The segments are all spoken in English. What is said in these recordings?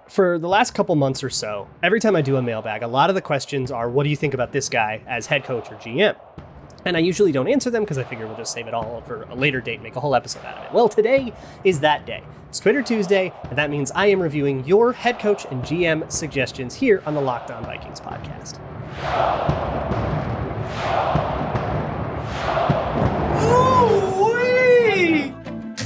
For the last couple months or so, every time I do a mailbag, a lot of the questions are, what do you think about this guy as head coach or GM? And I usually don't answer them because I figure we'll just save it all for a later date and make a whole episode out of it. Well, today is that day. It's Twitter Tuesday, and that means I am reviewing your head coach and GM suggestions here on the Locked On Vikings podcast. Ooh-wee!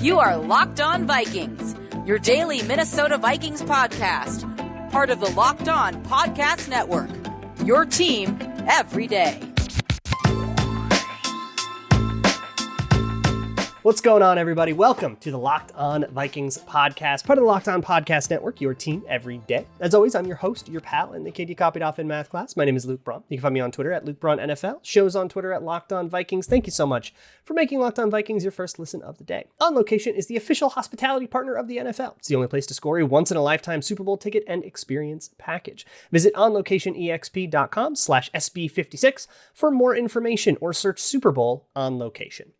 You are Locked On Vikings, your daily Minnesota Vikings podcast, part of the Locked On Podcast Network, your team every day. What's going on, everybody? Welcome to the Locked On Vikings podcast, part of the Locked On Podcast Network, your team every day. As always, I'm your host, your pal, and the kid you copied off in math class. My name is Luke Braun. You can find me on Twitter at Luke Braun NFL. Shows on Twitter at Locked On Vikings. Thank you so much for making Locked On Vikings your first listen of the day. On Location is the official hospitality partner of the NFL. It's the only place to score a once-in-a-lifetime Super Bowl ticket and experience package. Visit onlocationexp.com/SB56 for more information or search Super Bowl On Location.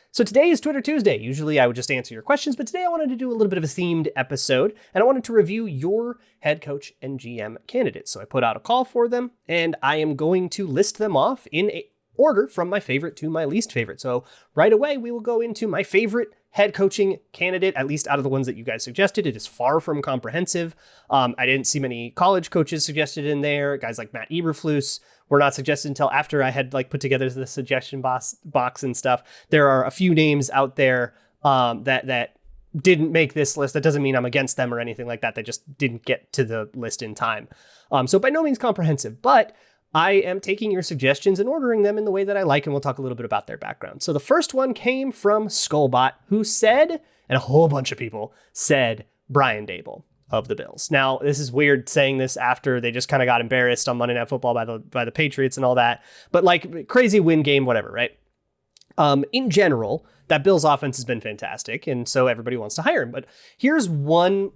So today is Twitter Tuesday. Usually I would just answer your questions, but today I wanted to do a little bit of a themed episode, and I wanted to review your head coach and GM candidates. So I put out a call for them, and I am going to list them off in order from my favorite to my least favorite. So right away, we will go into my favorite head coaching candidate, at least out of the ones that you guys suggested. It is far from comprehensive. I didn't see many college coaches suggested in there. Guys like Matt Eberflus were not suggested until after I had put together the suggestion box and stuff. There are a few names out there that didn't make this list. That doesn't mean I'm against them or anything like that. They just didn't get to the list in time. So by no means comprehensive, but I am taking your suggestions and ordering them in the way that I like, and we'll talk a little bit about their background. So the first one came from Skullbot, who said, and a whole bunch of people said, Brian Daboll of the Bills. Now, this is weird saying this after they just kind of got embarrassed on Monday Night Football by the Patriots and all that, but crazy win game, whatever, right? In general, that Bills offense has been fantastic, and so everybody wants to hire him. But here's one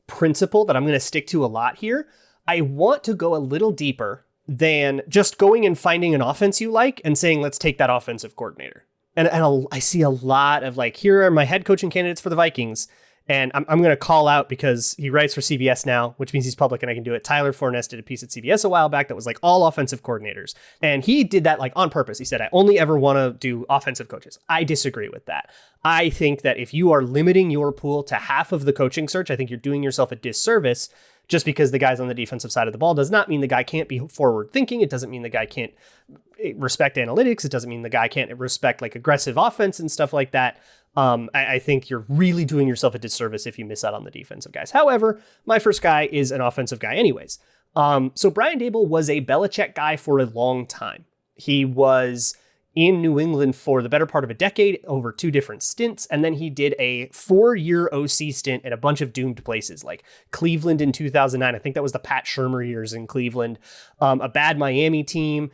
principle that I'm going to stick to a lot here. I want to go a little deeper than just going and finding an offense you like and saying, let's take that offensive coordinator. And I see a lot of here are my head coaching candidates for the Vikings. And I'm going to call out because he writes for CBS now, which means he's public and I can do it. Tyler Forness did a piece at CBS a while back that was all offensive coordinators. And he did that on purpose. He said, I only ever want to do offensive coaches. I disagree with that. I think that if you are limiting your pool to half of the coaching search, I think you're doing yourself a disservice. Just because the guy's on the defensive side of the ball does not mean the guy can't be forward thinking. It doesn't mean the guy can't respect analytics. It doesn't mean the guy can't respect aggressive offense and stuff like that. I think you're really doing yourself a disservice if you miss out on the defensive guys. However, my first guy is an offensive guy anyways. So Brian Daboll was a Belichick guy for a long time. He was in New England for the better part of a decade over 2 different stints. And then he did a 4-year OC stint at a bunch of doomed places like Cleveland in 2009. I think that was the Pat Shurmur years in Cleveland, a bad Miami team,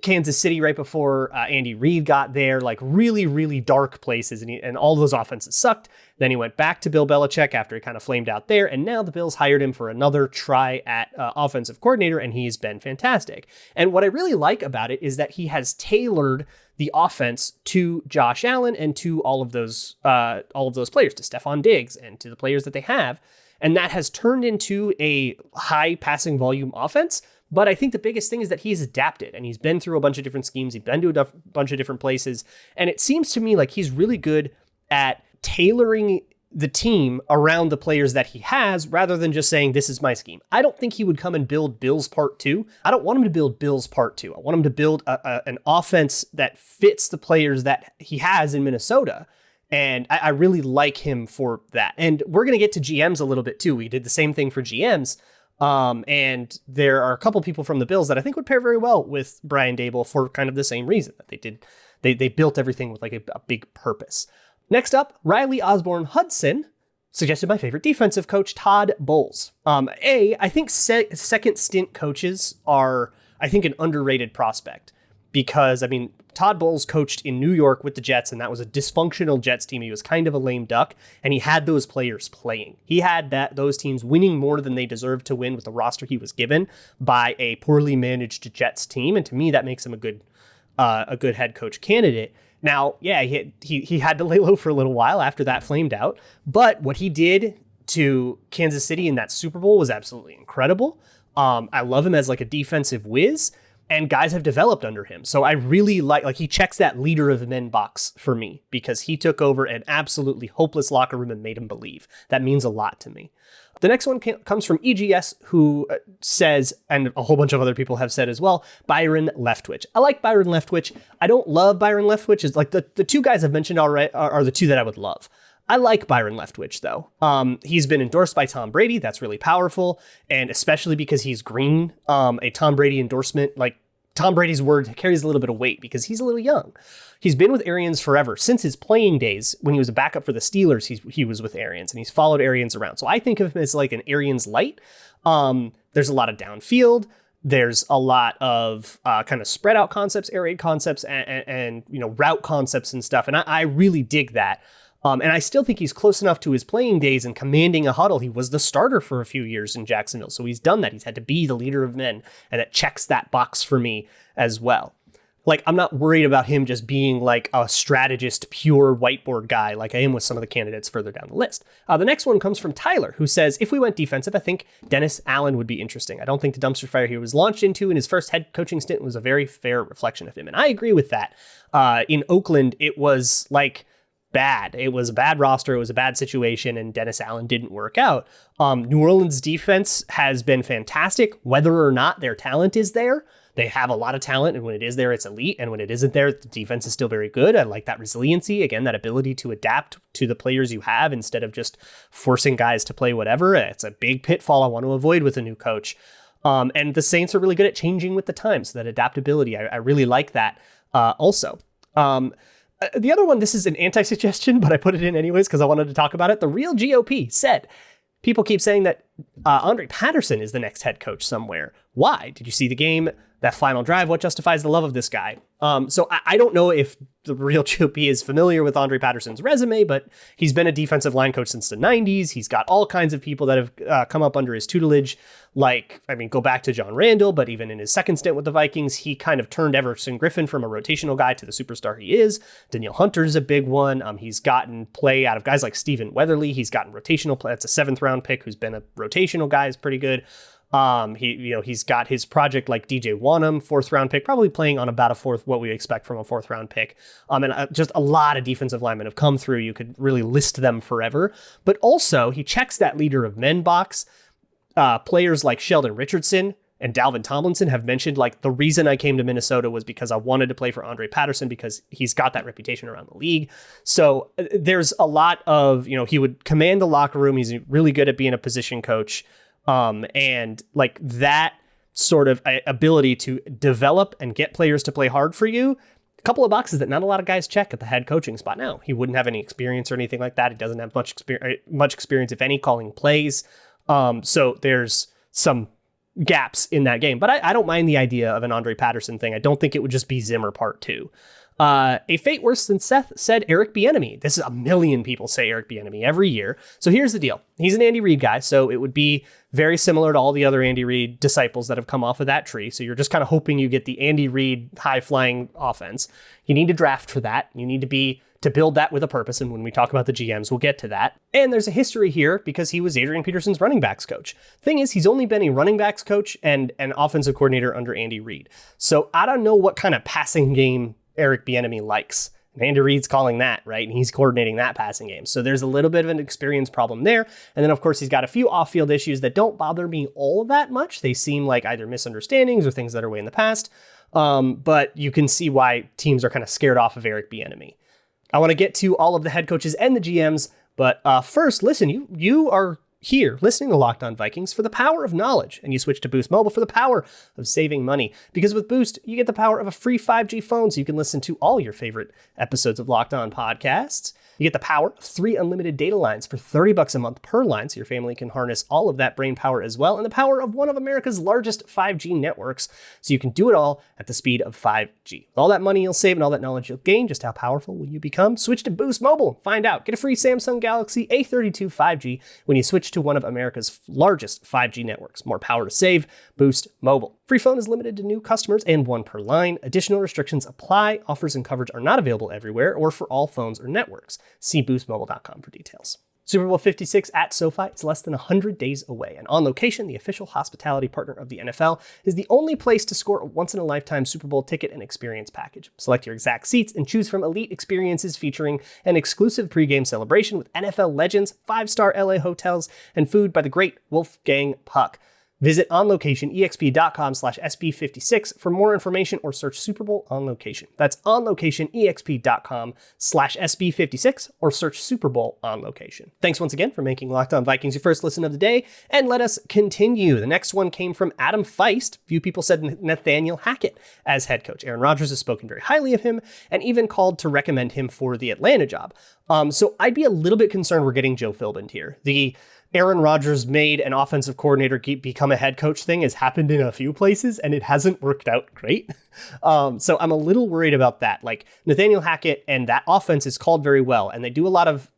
Kansas City right before Andy Reid got there, really, really dark places. And all those offenses sucked. Then he went back to Bill Belichick after he kind of flamed out there. And now the Bills hired him for another try at offensive coordinator, and he's been fantastic. And what I really like about it is that he has tailored the offense to Josh Allen and to all of those players, to Stephon Diggs and to the players that they have. And that has turned into a high passing volume offense. But I think the biggest thing is that he's adapted and he's been through a bunch of different schemes. He's been to a bunch of different places. And it seems to me like he's really good at tailoring the team around the players that he has rather than just saying, this is my scheme. I don't think he would come and build Bills Part 2. I don't want him to build Bills Part 2. I want him to build an offense that fits the players that he has in Minnesota. And I really like him for that. And we're going to get to GMs a little bit too. We did the same thing for GMs. And there are a couple people from the Bills that I think would pair very well with Brian Daboll for kind of the same reason that they built everything with a big purpose. Next up, Riley Osborne Hudson suggested my favorite defensive coach, Todd Bowles. I think second stint coaches are, an underrated prospect because, Todd Bowles coached in New York with the Jets, and that was a dysfunctional Jets team. He was kind of a lame duck, and he had those players playing. He had those teams winning more than they deserved to win with the roster he was given by a poorly managed Jets team, and to me, that makes him a good head coach candidate. Now, yeah, he had to lay low for a little while after that flamed out, but what he did to Kansas City in that Super Bowl was absolutely incredible. I love him as like a defensive whiz, and guys have developed under him. So I really like he checks that leader of the men box for me because he took over an absolutely hopeless locker room and made him believe. That means a lot to me. The next one comes from EGS, who says, and a whole bunch of other people have said as well, Byron Leftwich. I like Byron Leftwich. I don't love Byron Leftwich. It's like the two guys I've mentioned already are the two that I would love. I like Byron Leftwich, though. He's been endorsed by Tom Brady. That's really powerful. And especially because he's green, a Tom Brady endorsement, like Tom Brady's word carries a little bit of weight because he's a little young. He's been with Arians forever. Since his playing days, when he was a backup for the Steelers, he was with Arians, and he's followed Arians around. So I think of him as like an Arians light. There's a lot of downfield. There's a lot of kind of spread out concepts, air raid concepts, and route concepts and stuff. And I really dig that. And I still think he's close enough to his playing days and commanding a huddle. He was the starter for a few years in Jacksonville. So he's done that. He's had to be the leader of men. And it checks that box for me as well. Like, I'm not worried about him just being like a strategist, pure whiteboard guy like I am with some of the candidates further down the list. The next one comes from Tyler, who says, if we went defensive, I think Dennis Allen would be interesting. I don't think the dumpster fire he was launched into in his first head coaching stint was a very fair reflection of him. And I agree with that. In Oakland, it was like bad. It was a bad roster. It was a bad situation, and Dennis Allen didn't work out. New Orleans defense has been fantastic, whether or not their talent is there. They have a lot of talent, and when it is there, it's elite. And when it isn't there, the defense is still very good. I like that resiliency. Again, that ability to adapt to the players you have instead of just forcing guys to play whatever. It's a big pitfall I want to avoid with a new coach. And the Saints are really good at changing with the times. So that adaptability, I really like that also. The other one, this is an anti-suggestion, but I put it in anyways because I wanted to talk about it. The Real GOP said, people keep saying that Andre Patterson is the next head coach somewhere. Why? Did you see the game? That final drive? What justifies the love of this guy? So I don't know if the Real GOP is familiar with Andre Patterson's resume, but he's been a defensive line coach since the 90s. He's got all kinds of people that have come up under his tutelage. Go back to John Randall, but even in his second stint with the Vikings, he kind of turned Everson Griffin from a rotational guy to the superstar he is. Danielle Hunter is a big one. He's gotten play out of guys like Stephen Weatherly. He's gotten rotational play. That's a 7th round pick who's been a rotational guy, is pretty good. He's got his project like DJ Wanham, 4th round pick, probably playing on about what we expect from a 4th round pick. And just a lot of defensive linemen have come through. You could really list them forever, but also he checks that leader of men box. Players like Sheldon Richardson and Dalvin Tomlinson have mentioned, like, the reason I came to Minnesota was because I wanted to play for Andre Patterson because he's got that reputation around the league. So there's a lot of, he would command the locker room. He's really good at being a position coach. And like that sort of ability to develop and get players to play hard for you. A couple of boxes that not a lot of guys check at the head coaching spot. Now, he wouldn't have any experience or anything like that. He doesn't have much experience, if any, calling plays. So there's some gaps in that game, but I don't mind the idea of an Andre Patterson thing. I don't think it would just be Zimmer part 2. A fate worse than Seth said Eric Bieniemy. This is a million people say Eric Bieniemy every year. So here's the deal. He's an Andy Reid guy, so it would be very similar to all the other Andy Reid disciples that have come off of that tree. So you're just kind of hoping you get the Andy Reid high-flying offense. You need to draft for that. You need to build that with a purpose. And when we talk about the GMs, we'll get to that. And there's a history here because he was Adrian Peterson's running backs coach. Thing is, he's only been a running backs coach and an offensive coordinator under Andy Reid. So I don't know what kind of passing game Eric Bieniemy likes. And Andy Reid's calling that, right? And he's coordinating that passing game. So there's a little bit of an experience problem there. And then, of course, he's got a few off-field issues that don't bother me all that much. They seem like either misunderstandings or things that are way in the past. But you can see why teams are kind of scared off of Eric Bieniemy. I want to get to all of the head coaches and the GMs. But first, listen, you are here listening to Locked On Vikings for the power of knowledge, and you switch to Boost Mobile for the power of saving money. Because with Boost, you get the power of a free 5G phone so you can listen to all your favorite episodes of Locked On podcasts. You get the power of 3 unlimited data lines for $30 a month per line so your family can harness all of that brain power as well, and the power of one of America's largest 5G networks so you can do it all at the speed of 5G. With all that money you'll save and all that knowledge you'll gain, just how powerful will you become? Switch to Boost Mobile. Find out. Get a free Samsung Galaxy A32 5G when you switch to one of America's largest 5G networks. More power to save. Boost Mobile. Free phone is limited to new customers and 1 per line. Additional restrictions apply. Offers and coverage are not available everywhere or for all phones or networks. See boostmobile.com for details. Super Bowl 56 at SoFi is less than 100 days away, and On Location, the official hospitality partner of the NFL, is the only place to score a once-in-a-lifetime Super Bowl ticket and experience package. Select your exact seats and choose from elite experiences featuring an exclusive pregame celebration with NFL legends, 5-star LA hotels, and food by the great Wolfgang Puck. Visit onlocationexp.com/SB56 for more information or search Super Bowl On Location. That's onlocationexp.com/SB56 or search Super Bowl On Location. Thanks once again for making Locked On Vikings your first listen of the day, and let us continue. The next one came from Adam Feist. Few people said Nathaniel Hackett as head coach. Aaron Rodgers has spoken very highly of him and even called to recommend him for the Atlanta job. So I'd be a little bit concerned we're getting Joe Philbin here. The Aaron Rodgers made an offensive coordinator become a head coach thing has happened in a few places, and it hasn't worked out great. So I'm a little worried about that. Like, Nathaniel Hackett and that offense is called very well, and they do a lot of,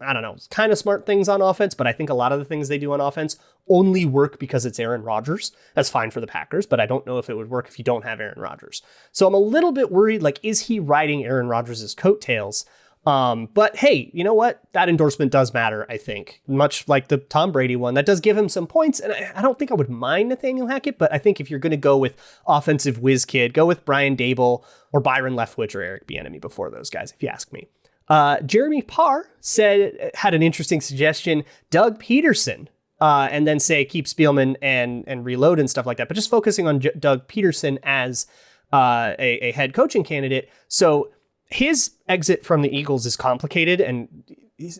kind of smart things on offense, but I think a lot of the things they do on offense only work because it's Aaron Rodgers. That's fine for the Packers, but I don't know if it would work if you don't have Aaron Rodgers. So I'm a little bit worried, like, is he riding Aaron Rodgers' coattails? But hey, you know what? That endorsement does matter, I think. Much like the Tom Brady one, that does give him some points. And I don't think I would mind Nathaniel Hackett, but I think if you're going to go with offensive whiz kid, go with Brian Dable or Byron Leftwich or Eric Bieniemy before those guys, if you ask me. Jeremy Parr had an interesting suggestion, Doug Peterson, and then say keep Spielman and reload and stuff like that, but just focusing on Doug Peterson as a head coaching candidate. So his exit from the Eagles is complicated, and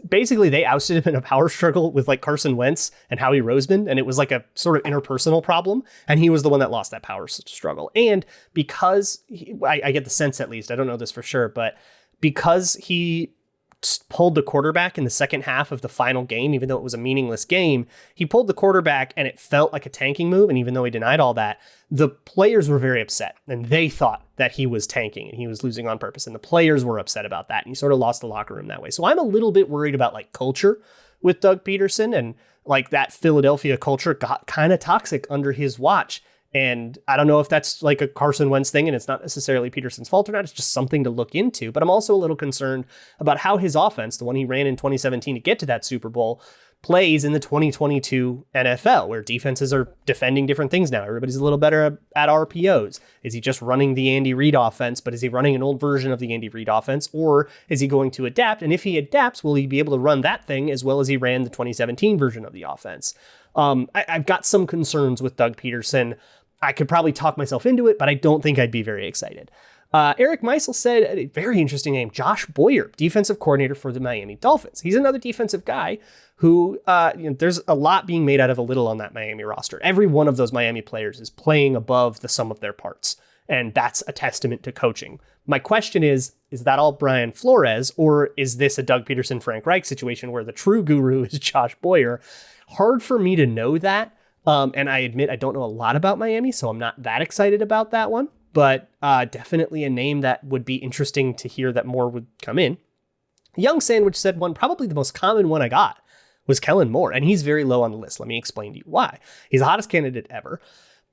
basically they ousted him in a power struggle with like Carson Wentz and Howie Roseman, and it was like a sort of interpersonal problem, and he was the one that lost that power struggle. And because I get the sense, at least, I don't know this for sure, but because he pulled the quarterback in the second half of the final game, even though it was a meaningless game, he pulled the quarterback and it felt like a tanking move. And even though he denied all that, the players were very upset and they thought that he was tanking and he was losing on purpose. And the players were upset about that. And he sort of lost the locker room that way. So I'm a little bit worried about like culture with Doug Peterson, and like that Philadelphia culture got kind of toxic under his watch. And I don't know if that's like a Carson Wentz thing and it's not necessarily Peterson's fault or not. It's just something to look into. But I'm also a little concerned about how his offense, the one he ran in 2017 to get to that Super Bowl, plays in the 2022 NFL, where defenses are defending different things now. Everybody's a little better at RPOs. Is he just running the Andy Reid offense, but is he running an old version of the Andy Reid offense, or is he going to adapt? And if he adapts, will he be able to run that thing as well as he ran the 2017 version of the offense? I've got some concerns with Doug Peterson. I could probably talk myself into it, but I don't think I'd be very excited. Eric Meisel said a very interesting name, Josh Boyer, defensive coordinator for the Miami Dolphins. He's another defensive guy who, there's a lot being made out of a little on that Miami roster. Every one of those Miami players is playing above the sum of their parts, and that's a testament to coaching. My question is that all Brian Flores, or is this a Doug Peterson, Frank Reich situation where the true guru is Josh Boyer? Hard for me to know that. And I admit I don't know a lot about Miami, so I'm not that excited about that one, but definitely a name that would be interesting to hear that more would come in. Young Sandwich said probably the most common one I got was Kellen Moore, and he's very low on the list. Let me explain to you why. He's the hottest candidate ever,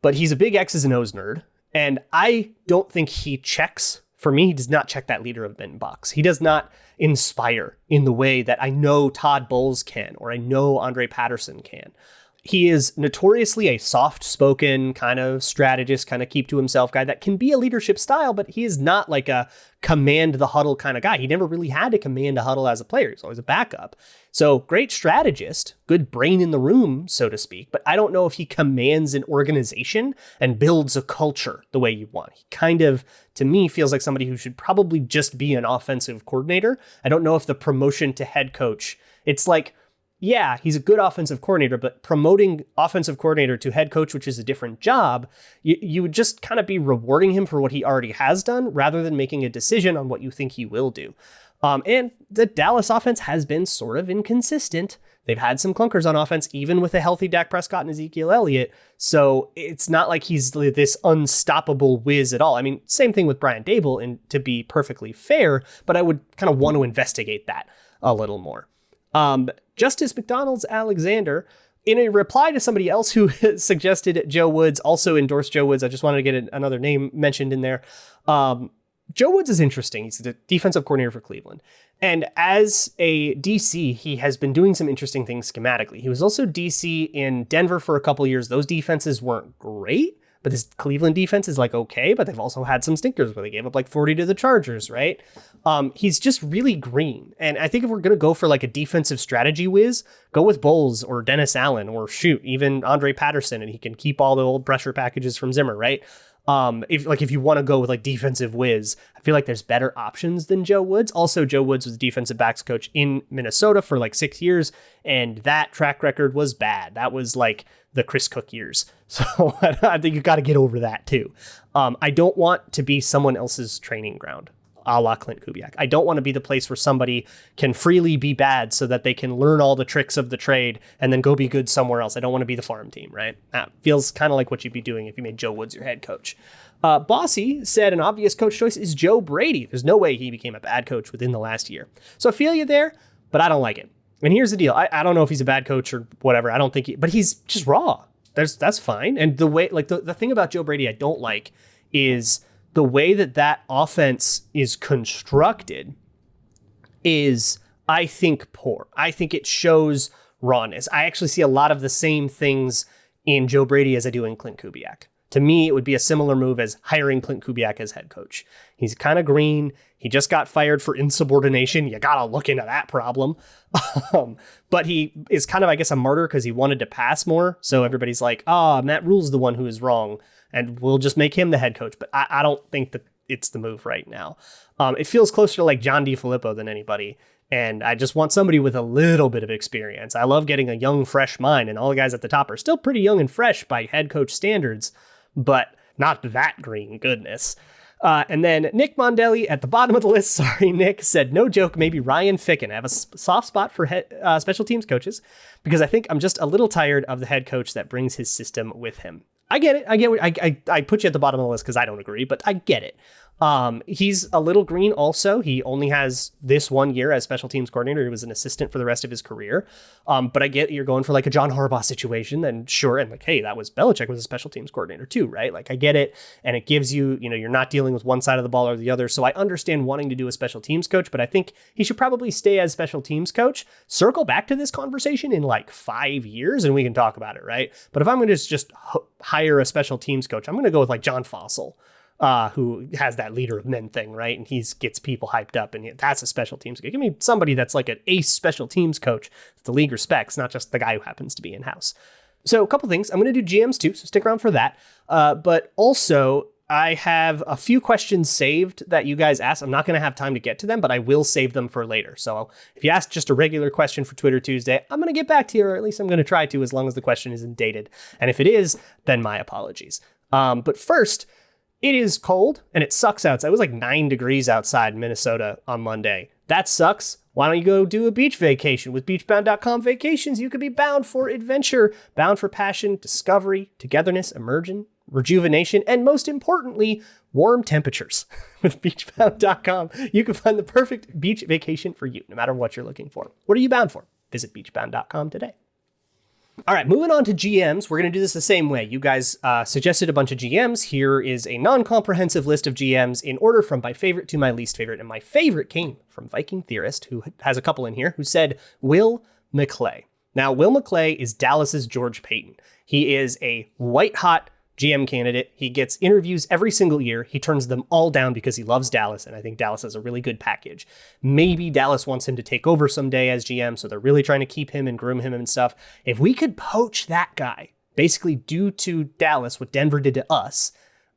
but he's a big X's and O's nerd, and I don't think he checks. For me, he does not check that leader of men box. He does not inspire in the way that I know Todd Bowles can, or I know Andre Patterson can. He is notoriously a soft-spoken kind of strategist, kind of keep to himself guy that can be a leadership style, but he is not like a command the huddle kind of guy. He never really had to command a huddle as a player. He's always a backup. So great strategist, good brain in the room, so to speak, but I don't know if he commands an organization and builds a culture the way you want. He kind of, to me, feels like somebody who should probably just be an offensive coordinator. I don't know if the promotion to head coach, it's like, yeah, he's a good offensive coordinator, but promoting offensive coordinator to head coach, which is a different job, you would just kind of be rewarding him for what he already has done rather than making a decision on what you think he will do. And the Dallas offense has been sort of inconsistent. They've had some clunkers on offense, even with a healthy Dak Prescott and Ezekiel Elliott. So it's not like he's this unstoppable whiz at all. I mean, same thing with Brian Dable, and to be perfectly fair, but I would kind of want to investigate that a little more. Justice McDonald's Alexander, in a reply to somebody else who suggested Joe Woods, also endorsed Joe Woods. I just wanted to get another name mentioned in there. Joe Woods is interesting. He's the defensive coordinator for Cleveland. And as a DC, he has been doing some interesting things schematically. He was also DC in Denver for a couple years. Those defenses weren't great, but this Cleveland defense is like okay, but they've also had some stinkers where they gave up like 40 to the Chargers, right? He's just really green. And I think if we're going to go for like a defensive strategy whiz, go with Bowles or Dennis Allen or shoot, even Andre Patterson, and he can keep all the old pressure packages from Zimmer, right? If you want to go with like defensive whiz, I feel like there's better options than Joe Woods. Also, Joe Woods was defensive backs coach in Minnesota for like 6 years, and that track record was bad. That was like the Chris Cook years. So I think you got to get over that too. I don't want to be someone else's training ground, a la Clint Kubiak. I don't want to be the place where somebody can freely be bad so that they can learn all the tricks of the trade and then go be good somewhere else. I don't want to be the farm team, right? That feels kind of like what you'd be doing if you made Joe Woods your head coach. Bossy said an obvious coach choice is Joe Brady. There's no way he became a bad coach within the last year. So I feel you there, but I don't like it. And here's the deal. I don't know if he's a bad coach or whatever. I don't think but he's just raw. That's fine. And the way, like the thing about Joe Brady I don't like is the way that offense is constructed is, I think, poor. I think it shows rawness. I actually see a lot of the same things in Joe Brady as I do in Clint Kubiak. To me, it would be a similar move as hiring Clint Kubiak as head coach. He's kind of green. He just got fired for insubordination. You got to look into that problem. But he is kind of, I guess, a martyr because he wanted to pass more. So everybody's like, Matt Rule's the one who is wrong, and we'll just make him the head coach. But I don't think that it's the move right now. It feels closer to like John DiFilippo than anybody. And I just want somebody with a little bit of experience. I love getting a young, fresh mind, and all the guys at the top are still pretty young and fresh by head coach standards, but not that green goodness. And then Nick Mondelli at the bottom of the list, sorry, Nick, said, no joke, maybe Ryan Ficken. I have a soft spot for special teams coaches because I think I'm just a little tired of the head coach that brings his system with him. I get it. I put you at the bottom of the list because I don't agree, but I get it. He's a little green also. He only has this 1 year as special teams coordinator. He was an assistant for the rest of his career. But I get you're going for like a John Harbaugh situation, then sure. And like, hey, that was Belichick was a special teams coordinator too, right? Like I get it. And it gives you, you're not dealing with one side of the ball or the other. So I understand wanting to do a special teams coach, but I think he should probably stay as special teams coach, circle back to this conversation in like 5 years and we can talk about it, right? But if I'm going to just hire a special teams coach, I'm going to go with like John Fossil. Who has that leader of men thing, right? And he gets people hyped up, and that's a special teams coach. Give me somebody that's like an ace special teams coach that the league respects, not just the guy who happens to be in-house. So a couple things. I'm going to do GMs too, so stick around for that. But also, I have a few questions saved that you guys asked. I'm not going to have time to get to them, but I will save them for later. So if you ask just a regular question for Twitter Tuesday, I'm going to get back to you, or at least I'm going to try to, as long as the question isn't dated. And if it is, then my apologies. But first, it is cold and it sucks outside. It was like 9 degrees outside in Minnesota on Monday. That sucks. Why don't you go do a beach vacation? With beachbound.com vacations, you could be bound for adventure, bound for passion, discovery, togetherness, immersion, rejuvenation, and most importantly, warm temperatures. With beachbound.com, you can find the perfect beach vacation for you, no matter what you're looking for. What are you bound for? Visit beachbound.com today. All right, moving on to GMs. We're going to do this the same way. You guys suggested a bunch of GMs. Here is a non-comprehensive list of GMs in order from my favorite to my least favorite. And my favorite came from Viking Theorist, who has a couple in here, who said Will McClay. Now, Will McClay is Dallas's George Payton. He is a white-hot GM candidate. He gets interviews every single year. He turns them all down because he loves Dallas, and I think Dallas has a really good package. Maybe Dallas wants him to take over someday as GM, so they're really trying to keep him and groom him and stuff. If we could poach that guy, basically do to Dallas what Denver did to us,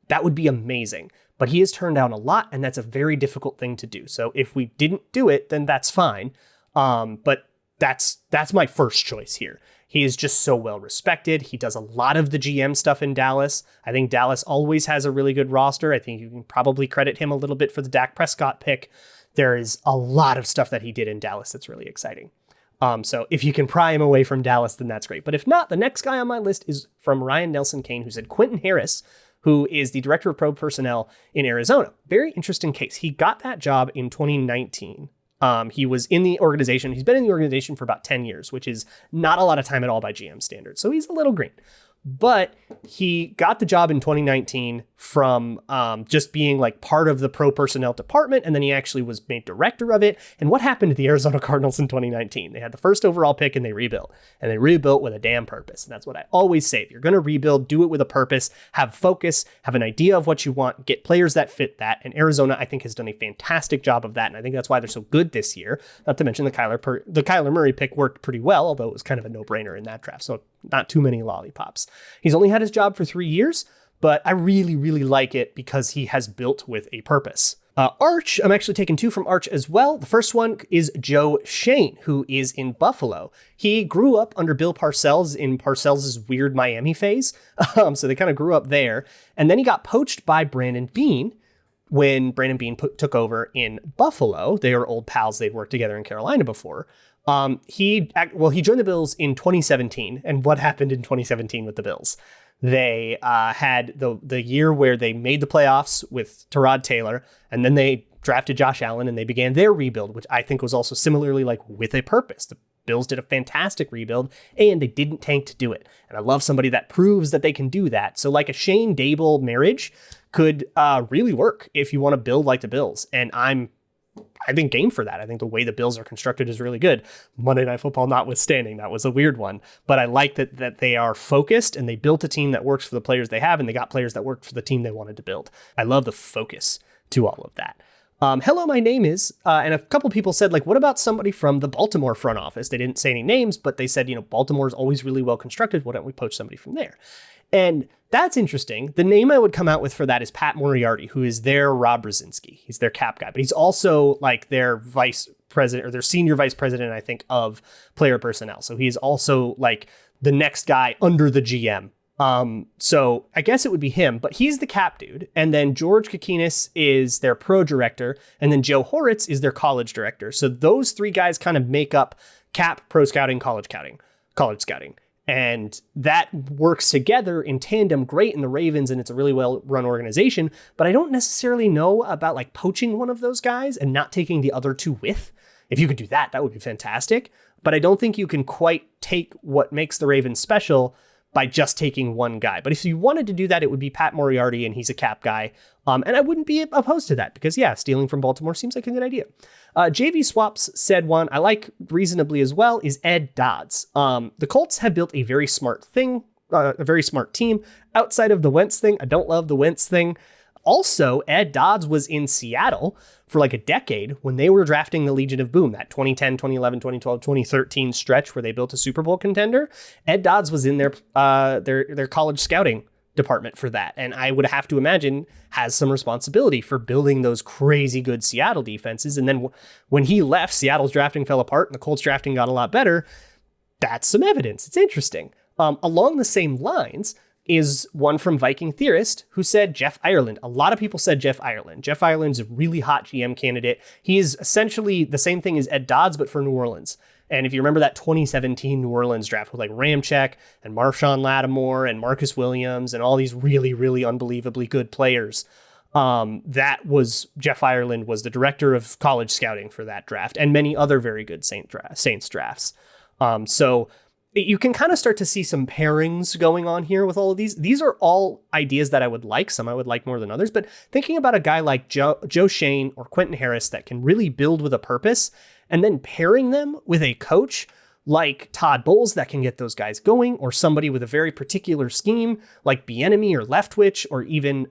that would be amazing. But he has turned down a lot, and that's a very difficult thing to do. So if we didn't do it, then that's fine. But that's my first choice here. He is just so well respected. He does a lot of the GM stuff in Dallas. I think Dallas always has a really good roster. I think you can probably credit him a little bit for the Dak Prescott pick. There is a lot of stuff that he did in Dallas that's really exciting. So if you can pry him away from Dallas, then that's great. But if not, the next guy on my list is from Ryan Nelson Kane, who said Quentin Harris, who is the director of pro personnel in Arizona. Very interesting case. He got that job in 2019. He was in the organization. He's been in the organization for about 10 years, which is not a lot of time at all by GM standards. So he's a little green. But he got the job in 2019 from just being like part of the pro personnel department. And then he actually was made director of it. And what happened to the Arizona Cardinals in 2019? They had the first overall pick and they rebuilt. And they rebuilt with a damn purpose. And that's what I always say. If you're going to rebuild, do it with a purpose, have focus, have an idea of what you want, get players that fit that. And Arizona, I think, has done a fantastic job of that. And I think that's why they're so good this year. Not to mention the Kyler Murray pick worked pretty well, although it was kind of a no-brainer in that draft. So not too many lollipops. He's only had his job for 3 years, but I really, really like it because he has built with a purpose. Arch, I'm actually taking 2 from Arch as well. The first one is Joe Shane, who is in Buffalo. He grew up under Bill Parcells in Parcells' weird Miami phase. So they kind of grew up there. And then he got poached by Brandon Beane when Brandon Beane took over in Buffalo. They were old pals. They'd worked together in Carolina before. He joined the Bills in 2017. And what happened in 2017 with the Bills? They had the year where they made the playoffs with Tyrod Taylor, and then they drafted Josh Allen, and they began their rebuild, which I think was also similarly like with a purpose. The Bills did a fantastic rebuild, and they didn't tank to do it. And I love somebody that proves that they can do that. So like a Shane Dable marriage could really work if you want to build like the Bills. And I think game for that. I think the way the Bills are constructed is really good. Monday Night Football notwithstanding, that was a weird one. But I like that they are focused and they built a team that works for the players they have, and they got players that worked for the team they wanted to build. I love the focus to all of that. Hello, my name is, and a couple people said, like, what about somebody from the Baltimore front office? They didn't say any names, but they said, Baltimore is always really well constructed. Why don't we poach somebody from there? And that's interesting. The name I would come out with for that is Pat Moriarty, who is their Rob Brzezinski. He's their cap guy, but he's also like their vice president or their senior vice president, I think, of player personnel. So he's also like the next guy under the GM. So I guess it would be him, but he's the cap dude. And then George Kokinis is their pro director. And then Joe Horitz is their college director. So those 3 guys kind of make up cap, pro scouting, college scouting. And that works together in tandem great in the Ravens, and it's a really well-run organization. But I don't necessarily know about like poaching one of those guys and not taking the other 2 with. If you could do that, that would be fantastic. But I don't think you can quite take what makes the Ravens special by just taking one guy. But if you wanted to do that, it would be Pat Moriarty, and he's a cap guy. And I wouldn't be opposed to that because, yeah, stealing from Baltimore seems like a good idea. JV Swaps said one I like reasonably as well is Ed Dodds. The Colts have built a very smart thing, a very smart team outside of the Wentz thing. I don't love the Wentz thing. Also, Ed Dodds was in Seattle for like a decade when they were drafting the Legion of Boom, that 2010, 2011, 2012, 2013 stretch where they built a Super Bowl contender. Ed Dodds was in their college scouting department for that. And I would have to imagine has some responsibility for building those crazy good Seattle defenses. And then when he left, Seattle's drafting fell apart and the Colts drafting got a lot better. That's some evidence. It's interesting. Along the same lines is one from Viking Theorist who said Jeff Ireland. A lot of people said Jeff Ireland. Jeff Ireland's a really hot GM candidate. He is essentially the same thing as Ed Dodds, but for New Orleans. And if you remember that 2017 New Orleans draft with like Ramczyk and Marshawn Lattimore and Marcus Williams and all these really, really unbelievably good players, that was Jeff Ireland was the director of college scouting for that draft and many other very good Saints drafts. So you can kind of start to see some pairings going on here with all of these. These are all ideas that I would like. Some I would like more than others, but thinking about a guy like Joe Shane or Quentin Harris that can really build with a purpose and then pairing them with a coach like Todd Bowles that can get those guys going, or somebody with a very particular scheme like Bieniemy or Leftwich or even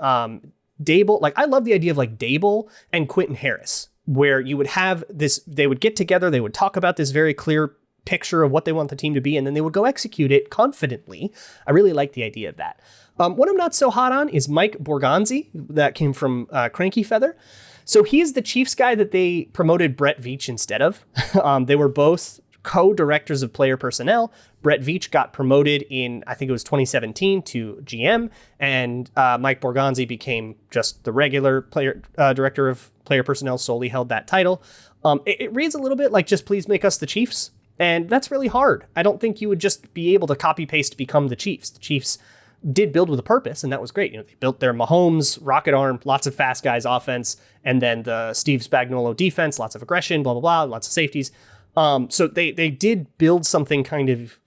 Dable. Like I love the idea of like Dable and Quentin Harris, where you would have this, they would get together, they would talk about this very clear picture of what they want the team to be, and then they would go execute it confidently. I really like the idea of that. What I'm not so hot on is Mike Borgonzi, that came from Cranky Feather. So he's the Chiefs guy that they promoted Brett Veach instead of. They were both co-directors of player personnel. Brett Veach got promoted in, I think it was 2017 to GM, and Mike Borgonzi became just the regular director of player personnel, solely held that title. It reads a little bit like, just please make us the Chiefs. And that's really hard. I don't think you would just be able to copy paste to become the Chiefs. The Chiefs did build with a purpose, and that was great. They built their Mahomes, rocket arm, lots of fast guys offense, and then the Steve Spagnuolo defense, lots of aggression, blah, blah, blah, lots of safeties. So they did build something kind of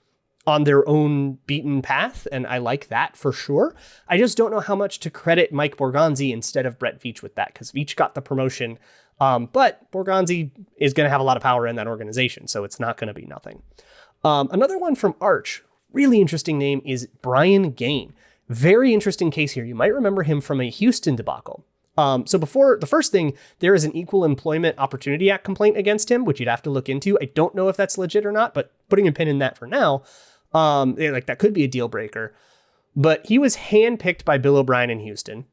on their own beaten path, and I like that for sure. I just don't know how much to credit Mike Borgonzi instead of Brett Veach with that, because Veach got the promotion, but Borgonzi is going to have a lot of power in that organization, so it's not going to be nothing. Another one from Arch, really interesting name, is Brian Gaine. Very interesting case here. You might remember him from a Houston debacle. So before the first thing, there is an Equal Employment Opportunity Act complaint against him, which you'd have to look into. I don't know if that's legit or not, but putting a pin in that for now, like that could be a deal breaker. But he was handpicked by Bill O'Brien in Houston.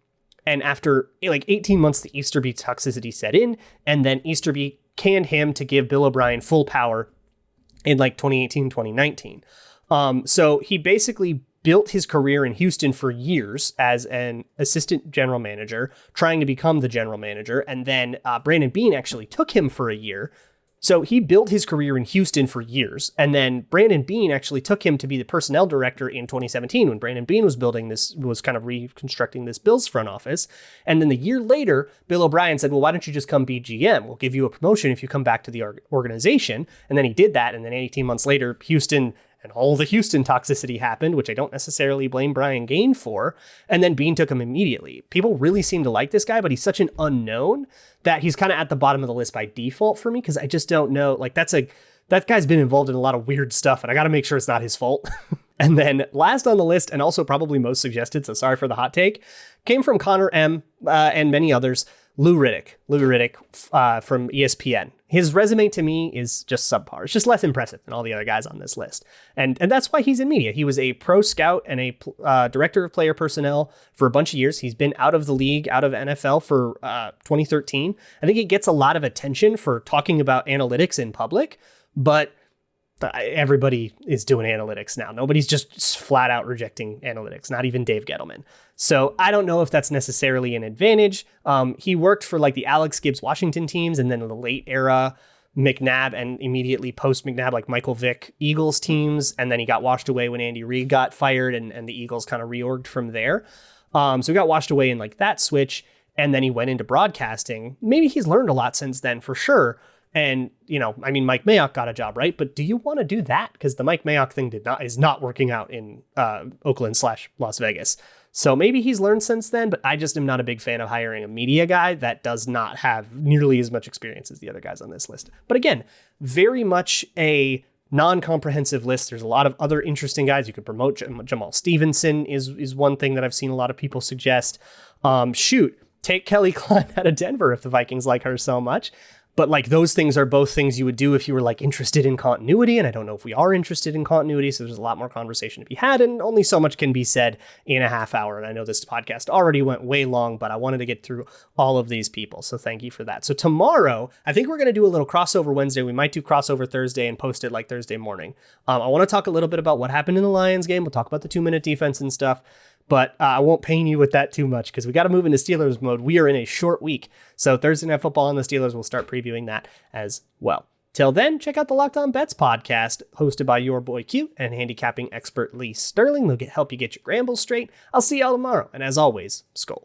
And after like 18 months, the Easterby toxicity set in, and then Easterby canned him to give Bill O'Brien full power in like 2018, 2019. So he basically built his career in Houston for years as an assistant general manager, trying to become the general manager. And then Brandon Beane actually took him for a year. So he built his career in Houston for years. And then Brandon Beane actually took him to be the personnel director in 2017 when Brandon Beane was kind of reconstructing this Bills front office. And then the year later, Bill O'Brien said, well, why don't you just come be GM? We'll give you a promotion if you come back to the organization. And then he did that. And then 18 months later, Houston and all the Houston toxicity happened, which I don't necessarily blame Brian Gaine for. And then Beane took him immediately. People really seem to like this guy, but he's such an unknown that he's kind of at the bottom of the list by default for me, because I just don't know. Like that guy's been involved in a lot of weird stuff, and I got to make sure it's not his fault. And then last on the list, and also probably most suggested, so sorry for the hot take, came from Connor M. And many others, Lou Riddick from ESPN. His resume to me is just subpar. It's just less impressive than all the other guys on this list. And that's why he's in media. He was a pro scout and a director of player personnel for a bunch of years. He's been out of the league, out of NFL for 2013. I think he gets a lot of attention for talking about analytics in public, but everybody is doing analytics now. Nobody's just flat out rejecting analytics, not even Dave Gettleman. So I don't know if that's necessarily an advantage. He worked for like the Alex Gibbs Washington teams, and then in the late era McNabb, and immediately post McNabb, like Michael Vick Eagles teams. And then he got washed away when Andy Reid got fired, and the Eagles kind of reorged from there. So he got washed away in like that switch. And then he went into broadcasting. Maybe he's learned a lot since then for sure. And, Mike Mayock got a job, right? But do you want to do that? Because the Mike Mayock thing is not working out in Oakland/Las Vegas. So maybe he's learned since then, but I just am not a big fan of hiring a media guy that does not have nearly as much experience as the other guys on this list. But again, very much a non-comprehensive list. There's a lot of other interesting guys you could promote. Jamal Stevenson is one thing that I've seen a lot of people suggest. Take Kelly Klein out of Denver if the Vikings like her so much. But like those things are both things you would do if you were like interested in continuity. And I don't know if we are interested in continuity. So there's a lot more conversation to be had, and only so much can be said in a half hour. And I know this podcast already went way long, but I wanted to get through all of these people. So thank you for that. So tomorrow, I think we're going to do a little crossover Wednesday. We might do crossover Thursday and post it like Thursday morning. I want to talk a little bit about what happened in the Lions game. We'll talk about the 2-minute defense and stuff. But I won't pain you with that too much because we got to move into Steelers mode. We are in a short week. So Thursday Night Football and the Steelers will start previewing that as well. Till then, check out the Locked On Bets podcast, hosted by your boy Q and handicapping expert Lee Sterling. They'll help you get your gambles straight. I'll see y'all tomorrow. And as always, Skol.